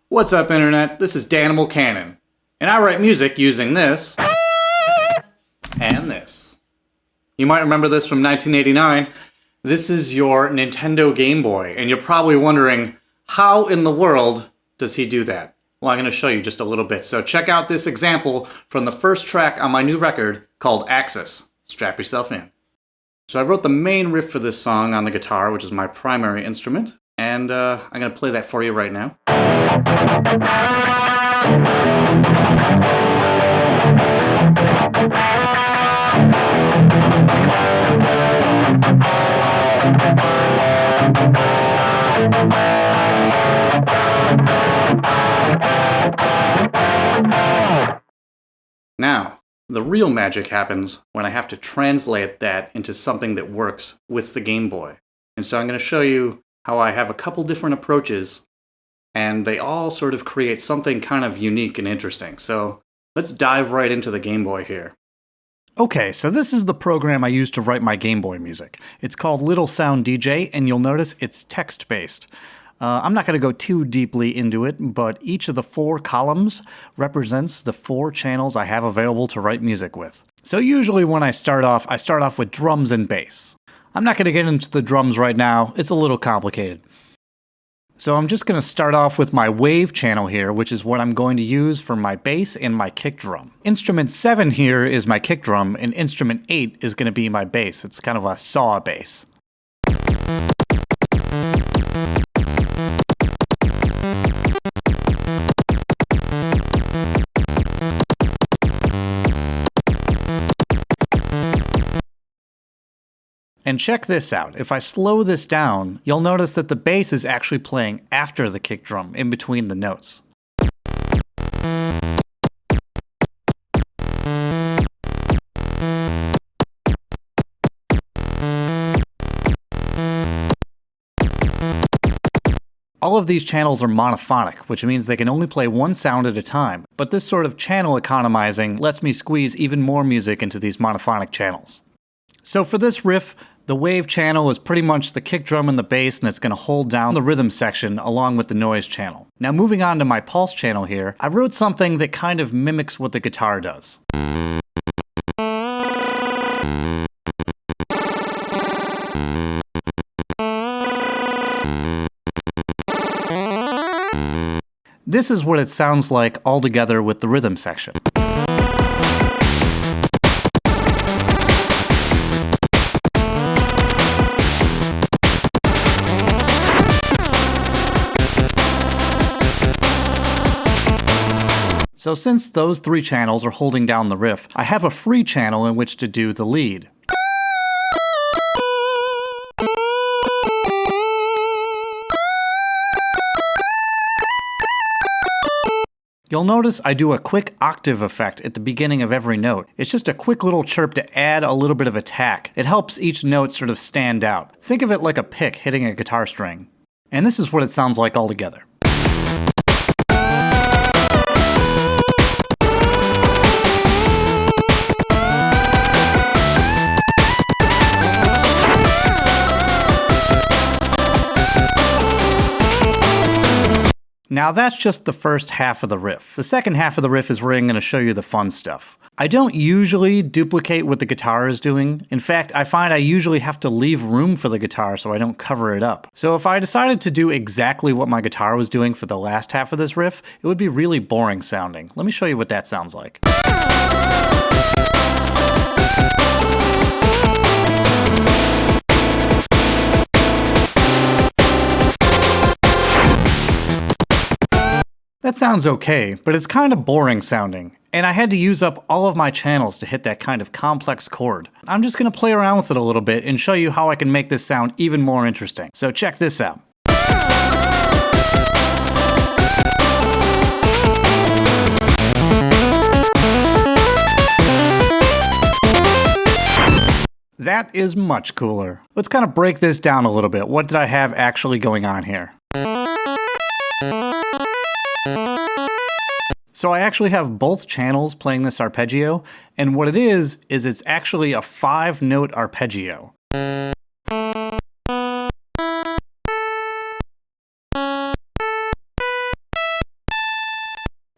What's up, Internet? This is Danimal Cannon, and I write music using this and this. You might remember this from 1989. This is your Nintendo Game Boy, and you're probably wondering, how in the world does he do that? Well, I'm going to show you just a little bit. So check out this example from the first track on my new record called Axis. Strap yourself in. So I wrote the main riff for this song on the guitar, which is my primary instrument, and I'm going to play that for you right now. Now, the real magic happens when I have to translate that into something that works with the Game Boy. And so I'm going to show you how I have a couple different approaches, and they all sort of create something kind of unique and interesting. So let's dive right into the Game Boy here. Okay, so this is the program I use to write my Game Boy music. It's called Little Sound DJ, and you'll notice it's text-based. I'm not going to go too deeply into it, but each of the 4 columns represents the 4 channels I have available to write music with. So usually when I start off with drums and bass. I'm not going to get into the drums right now, it's a little complicated. So I'm just going to start off with my wave channel here, which is what I'm going to use for my bass and my kick drum. Instrument 7 here is my kick drum, and instrument 8 is going to be my bass. It's kind of a saw bass. And check this out. If I slow this down, you'll notice that the bass is actually playing after the kick drum, in between the notes. All of these channels are monophonic, which means they can only play one sound at a time, but this sort of channel economizing lets me squeeze even more music into these monophonic channels. So for this riff, the wave channel is pretty much the kick drum and the bass, and it's going to hold down the rhythm section along with the noise channel. Now moving on to my pulse channel here, I wrote something that kind of mimics what the guitar does. This is what it sounds like all together with the rhythm section. So since those 3 channels are holding down the riff, I have a free channel in which to do the lead. You'll notice I do a quick octave effect at the beginning of every note. It's just a quick little chirp to add a little bit of attack. It helps each note sort of stand out. Think of it like a pick hitting a guitar string. And this is what it sounds like all together. Now that's just the first half of the riff. The second half of the riff is where I'm going to show you the fun stuff. I don't usually duplicate what the guitar is doing. In fact, I find I usually have to leave room for the guitar so I don't cover it up. So if I decided to do exactly what my guitar was doing for the last half of this riff, it would be really boring sounding. Let me show you what that sounds like. That sounds okay, but it's kind of boring sounding, and I had to use up all of my channels to hit that kind of complex chord. I'm just going to play around with it a little bit and show you how I can make this sound even more interesting. So check this out. That is much cooler. Let's kind of break this down a little bit. What did I have actually going on here? So I actually have both channels playing this arpeggio, and what it is it's actually a 5-note arpeggio.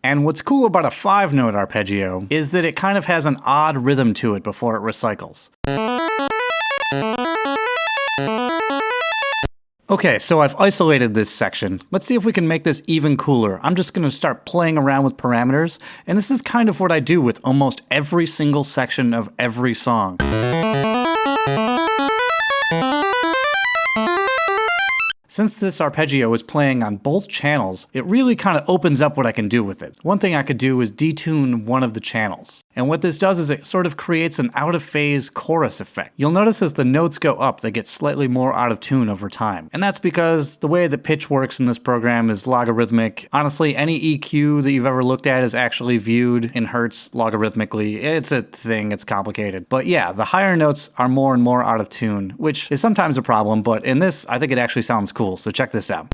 And what's cool about a 5-note arpeggio is that it kind of has an odd rhythm to it before it recycles. Okay, so I've isolated this section. Let's see if we can make this even cooler. I'm just going to start playing around with parameters, and this is kind of what I do with almost every single section of every song. Since this arpeggio is playing on both channels, it really kind of opens up what I can do with it. One thing I could do is detune one of the channels. And what this does is it sort of creates an out-of-phase chorus effect. You'll notice as the notes go up, they get slightly more out of tune over time. And that's because the way that pitch works in this program is logarithmic. Honestly, any EQ that you've ever looked at is actually viewed in hertz logarithmically. It's a thing, it's complicated. But yeah, the higher notes are more and more out of tune, which is sometimes a problem, but in this, I think it actually sounds cool. So check this out.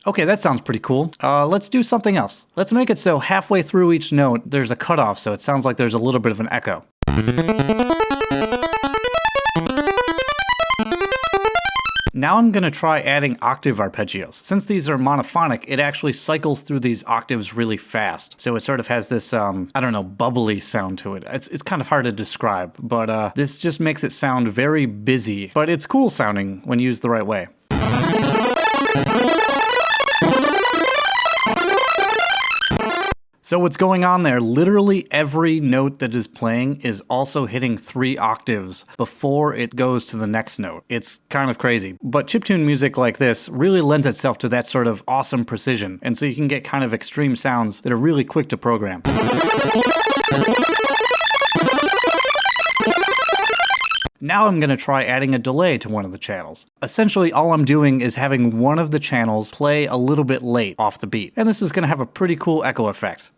Okay, that sounds pretty cool. Let's do something else. Let's make it so halfway through each note, there's a cutoff, so it sounds like there's a little bit of an echo. Now I'm going to try adding octave arpeggios. Since these are monophonic, it actually cycles through these octaves really fast. So it sort of has this, I don't know, bubbly sound to it. It's kind of hard to describe, but this just makes it sound very busy. But it's cool sounding when used the right way. So what's going on there, literally every note that is playing is also hitting 3 octaves before it goes to the next note. It's kind of crazy. But chiptune music like this really lends itself to that sort of awesome precision, and so you can get kind of extreme sounds that are really quick to program. Now I'm going to try adding a delay to one of the channels. Essentially, all I'm doing is having one of the channels play a little bit late off the beat, and this is going to have a pretty cool echo effect.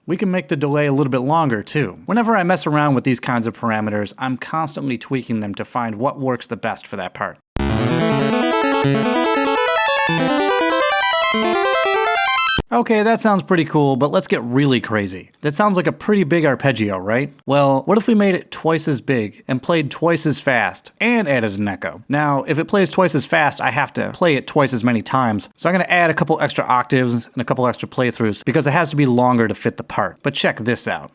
We can make the delay a little bit longer too. Whenever I mess around with these kinds of parameters, I'm constantly tweaking them to find what works the best for that part. Okay, that sounds pretty cool, but let's get really crazy. That sounds like a pretty big arpeggio, right? Well, what if we made it twice as big and played twice as fast and added an echo? Now, if it plays twice as fast, I have to play it twice as many times. So I'm going to add a couple extra octaves and a couple extra playthroughs because it has to be longer to fit the part. But check this out.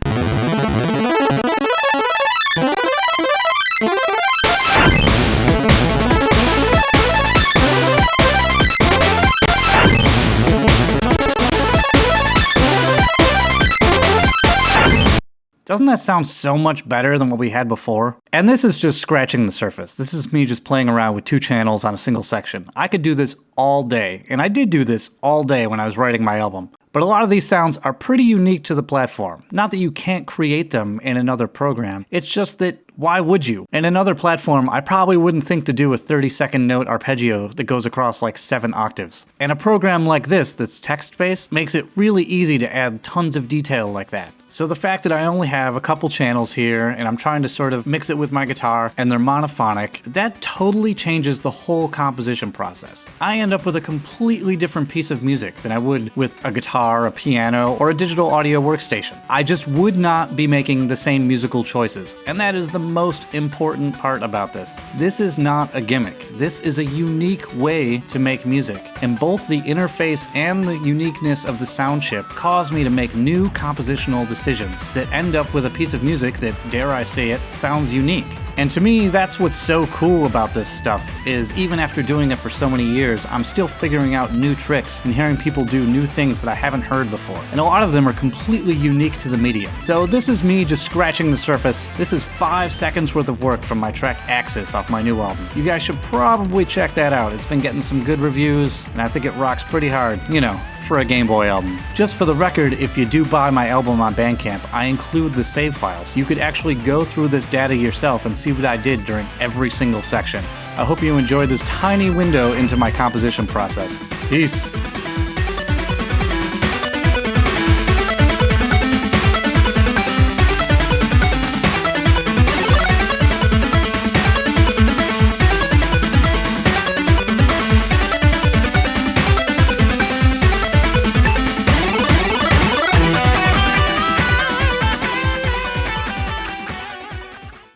Doesn't that sound so much better than what we had before? And this is just scratching the surface. This is me just playing around with 2 channels on a single section. I could do this all day, and I did do this all day when I was writing my album. But a lot of these sounds are pretty unique to the platform. Not that you can't create them in another program, it's just that why would you? In another platform, I probably wouldn't think to do a 30-second note arpeggio that goes across like 7 octaves. And a program like this that's text-based makes it really easy to add tons of detail like that. So the fact that I only have a couple channels here and I'm trying to sort of mix it with my guitar and they're monophonic, that totally changes the whole composition process. I end up with a completely different piece of music than I would with a guitar, a piano, or a digital audio workstation. I just would not be making the same musical choices, and that is the most important part about this. This is not a gimmick. This is a unique way to make music, and both the interface and the uniqueness of the sound chip cause me to make new compositional decisions that end up with a piece of music that, dare I say it, sounds unique. And to me, that's what's so cool about this stuff, is even after doing it for so many years, I'm still figuring out new tricks and hearing people do new things that I haven't heard before. And a lot of them are completely unique to the medium. So this is me just scratching the surface. This is 5 seconds worth of work from my track Axis off my new album. You guys should probably check that out. It's been getting some good reviews, and I think it rocks pretty hard, you know, for a Gameboy album. Just for the record, if you do buy my album on Bandcamp, I include the save files. You could actually go through this data yourself and see what I did during every single section. I hope you enjoyed this tiny window into my composition process. Peace.